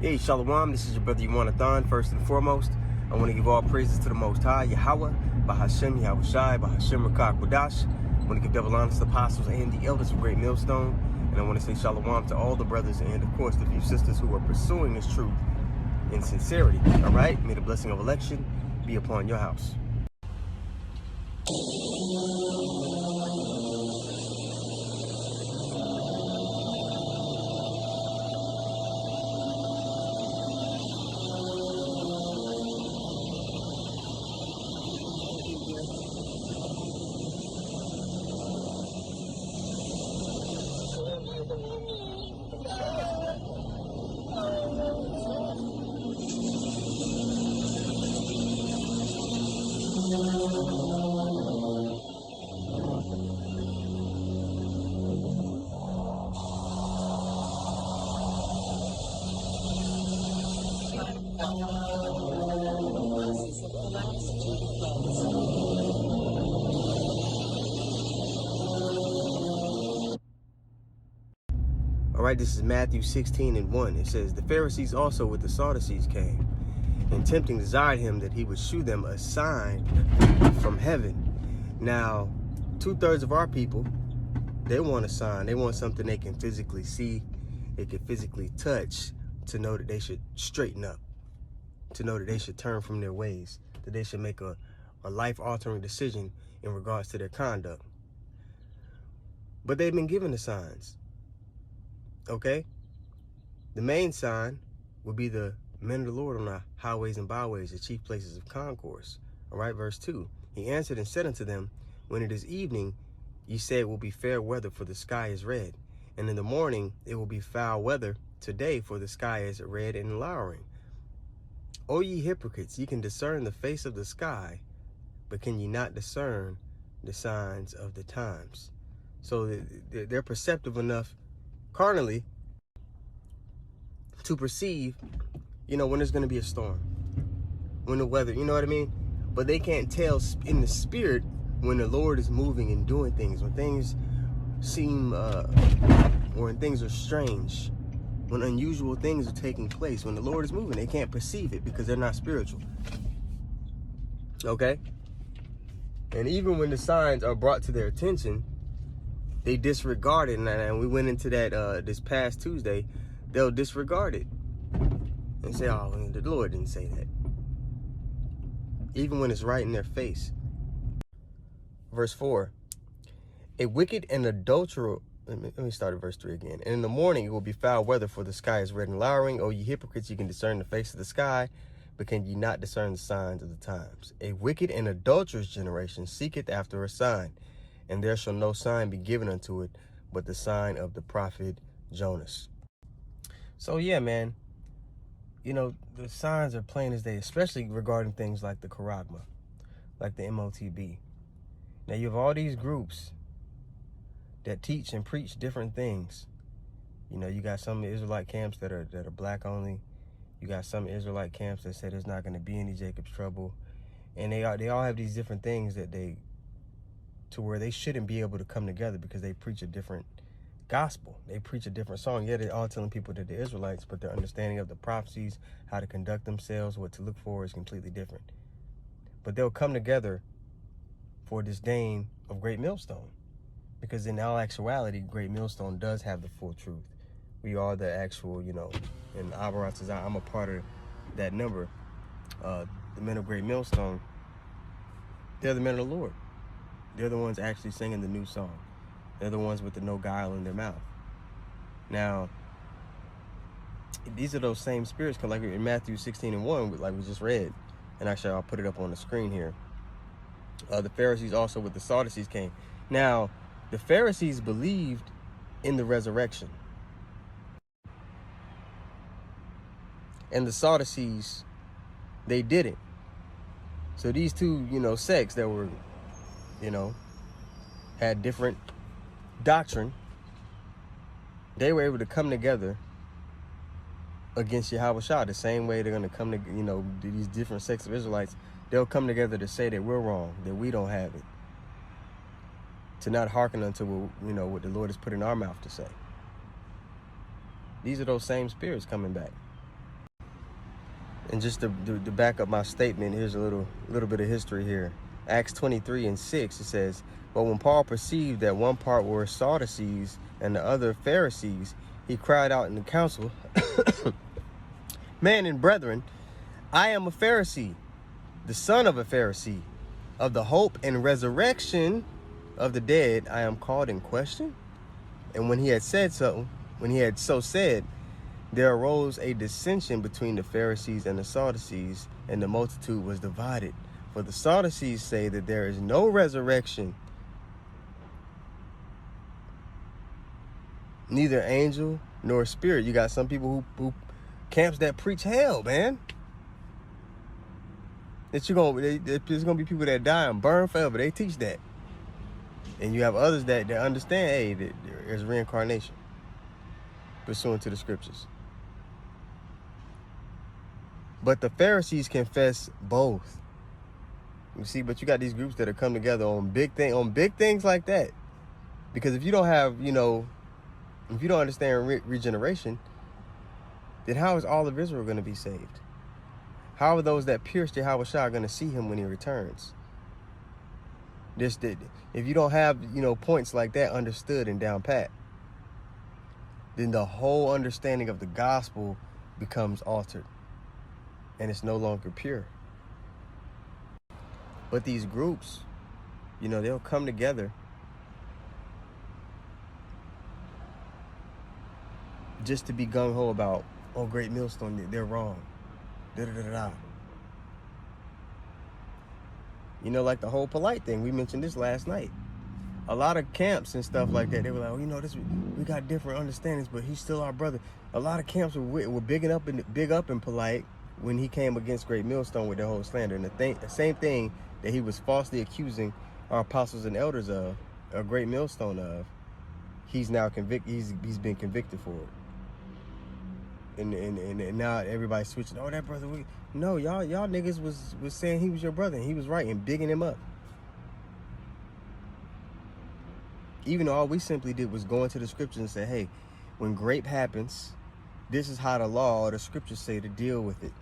Hey, Shalom, this is your brother Thon. First and foremost, I want to give all praises to the Most High, Yahweh, Bahashem, Yahushai, Bahashem, Rakak, Wadash. I want to give double honors to the apostles and the elders of Great Millstone. And I want to say Shalom to all the brothers and, of course, the few sisters who are pursuing this truth in sincerity. All right? May the blessing of election be upon your house. All right, this is Matthew 16:1. It says, the Pharisees also with the Sadducees came, and tempting desired him that he would shew them a sign from heaven. Now, 2/3 of our people, they want a sign. They want something they can physically see, they can physically touch, to know that they should straighten up, to know that they should turn from their ways, that they should make a life-altering decision in regards to their conduct. But they've been given the signs. Okay, the main sign would be the men of the Lord on the highways and byways, the chief places of concourse. All right, verse 2. He answered and said unto them, when it is evening, ye say it will be fair weather, for the sky is red. And in the morning it will be foul weather today, for the sky is red and lowering. O ye hypocrites, ye can discern the face of the sky, but can ye not discern the signs of the times? So they're perceptive enough carnally to perceive, when there's going to be a storm, when the weather, you know what I mean? But they can't tell in the spirit when the Lord is moving and doing things, when things seem, or when things are strange, when unusual things are taking place, when the Lord is moving. They can't perceive it because they're not spiritual. Okay? And even when the signs are brought to their attention, they disregard it, and we went into that this past Tuesday. They'll disregard it and say, oh, the Lord didn't say that. Even when it's right in their face. Verse 4, a wicked and adulterer, let me start at verse 3 again. And in the morning it will be foul weather, for the sky is red and lowering. O ye hypocrites, ye can discern the face of the sky, but can ye not discern the signs of the times? A wicked and adulterous generation seeketh after a sign, and there shall no sign be given unto it, but the sign of the prophet Jonas. So yeah, man, the signs are plain as day, especially regarding things like the Charagma, like the MOTB. Now you have all these groups that teach and preach different things. You got some Israelite camps that are black only. You got some Israelite camps that say there's not going to be any Jacob's trouble, and they all have these different things that to where they shouldn't be able to come together because they preach a different gospel. They preach a different song. Yeah, they're all telling people that they're Israelites, but their understanding of the prophecies, how to conduct themselves, what to look for is completely different. But they'll come together for disdain of Great Millstone, because in all actuality, Great Millstone does have the full truth. We are the actual, and Abarat says, I'm a part of that number. The men of Great Millstone, they're the men of the Lord. They're the ones actually singing the new song. They're the ones with the no guile in their mouth. Now, these are those same spirits, like in Matthew 16:1, like we just read. And actually, I'll put it up on the screen here. The Pharisees also with the Sadducees came. Now, the Pharisees believed in the resurrection. And the Sadducees, they didn't. So these two, sects that were, had different doctrine, they were able to come together against Yahushua the same way they're going to come to, these different sects of Israelites. They'll come together to say that we're wrong, that we don't have it, to not hearken unto what the Lord has put in our mouth to say. These are those same spirits coming back. And just to back up my statement, here's a little bit of history here. Acts 23:6, it says, "But when Paul perceived that one part were Sadducees and the other Pharisees, he cried out in the council, Men and brethren, I am a Pharisee, the son of a Pharisee. Of the hope and resurrection of the dead, I am called in question." And when he had so said, there arose a dissension between the Pharisees and the Sadducees, and the multitude was divided. For the Sadducees say that there is no resurrection, neither angel nor spirit. You got some people who camps that preach hell, man. There's gonna be people that die and burn forever. They teach that. And you have others that understand, hey, that there's reincarnation, pursuant to the scriptures. But the Pharisees confess both. You see, but you got these groups that are come together on big things like that. Because if you don't have, if you don't understand regeneration, then how is all of Israel going to be saved? How are those that pierced Yahushua going to see him when he returns? If you don't have, points like that understood and down pat, then the whole understanding of the gospel becomes altered. And it's no longer pure. But these groups, they'll come together just to be gung-ho about, oh, Great Millstone, they're wrong. Da-da-da-da-da. Like the whole polite thing. We mentioned this last night. A lot of camps and stuff like that, they were like, oh, we got different understandings, but he's still our brother. A lot of camps were big up and polite when he came against Great Millstone with the whole slander. And the same thing that he was falsely accusing our apostles and elders of, a Great Millstone of, he's now convicted. He's been convicted for it. And now everybody's switching. Oh, that brother. No, y'all niggas was saying he was your brother, and he was right, and bigging him up. Even though all we simply did was go into the scriptures and say, hey, when grape happens, this is how the law or the scriptures say to deal with it.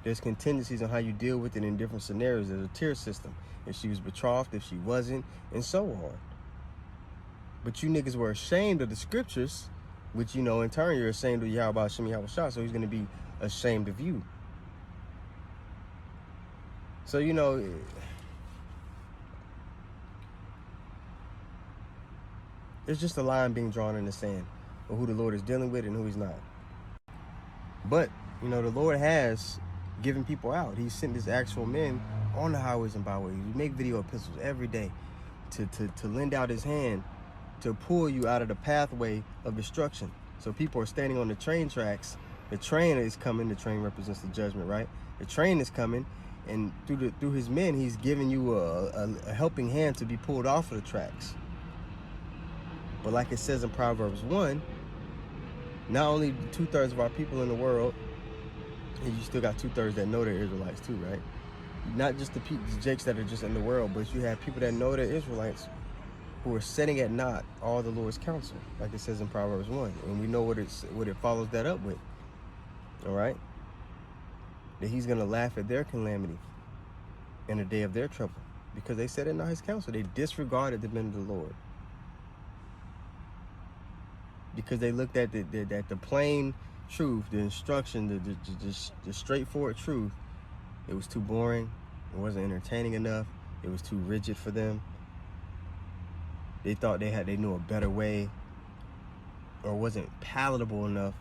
There's contingencies on how you deal with it in different scenarios. There's a tier system. If she was betrothed, if she wasn't, and so on. But you niggas were ashamed of the scriptures, which, in turn, you're ashamed of Yahweh Hashem Yahushua, so he's going to be ashamed of you. So, there's just a line being drawn in the sand of who the Lord is dealing with and who he's not. But, the Lord has given people out. He sent his actual men on the highways and byways. We make video epistles every day to lend out his hand to pull you out of the pathway of destruction. So people are standing on the train tracks. The train is coming. The train represents the judgment, right? The train is coming, and through his men, he's giving you a helping hand to be pulled off of the tracks. But like it says in Proverbs 1, not only 2/3 of our people in the world, and you still got 2/3 that know they're Israelites too, right? Not just the jakes that are just in the world, but you have people that know they're Israelites who are setting at naught all the Lord's counsel, like it says in Proverbs 1. And we know what it follows that up with, all right? That he's going to laugh at their calamity in the day of their trouble, because they set at naught his counsel. They disregarded the men of the Lord. Because they looked at the plain truth, the instruction, the straightforward truth. It was too boring. It wasn't entertaining enough. It was too rigid for them. They thought they knew a better way, or wasn't palatable enough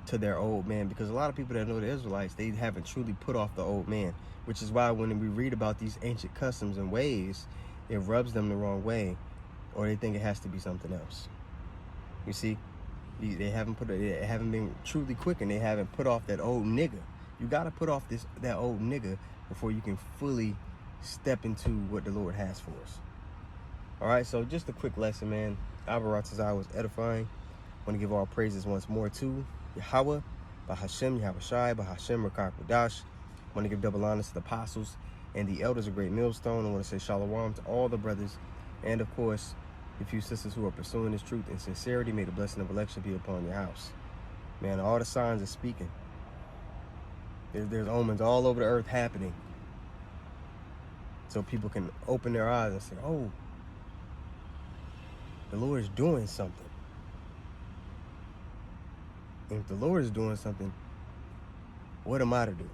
to their old man. Because a lot of people that know the Israelites, they haven't truly put off the old man, which is why when we read about these ancient customs and ways, it rubs them the wrong way, or they think it has to be something else. You see, they haven't been truly quickened. They haven't put off that old nigga. You got to put off that old nigga before you can fully step into what the Lord has for us. All right, so just a quick lesson, man. Abaratazai was edifying. I want to give all praises once more to Yahweh, Bahashem, Yahushai, Bahashem, Rakak Wadash. I want to give double honors to the apostles and the elders of Great Millstone. I want to say shalom to all the brothers, and of course, the few sisters who are pursuing this truth in sincerity. May the blessing of election be upon your house. Man, all the signs are speaking. There's omens all over the earth happening. So people can open their eyes and say, oh, the Lord is doing something. And if the Lord is doing something, what am I to do?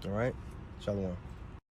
All right? Shalom.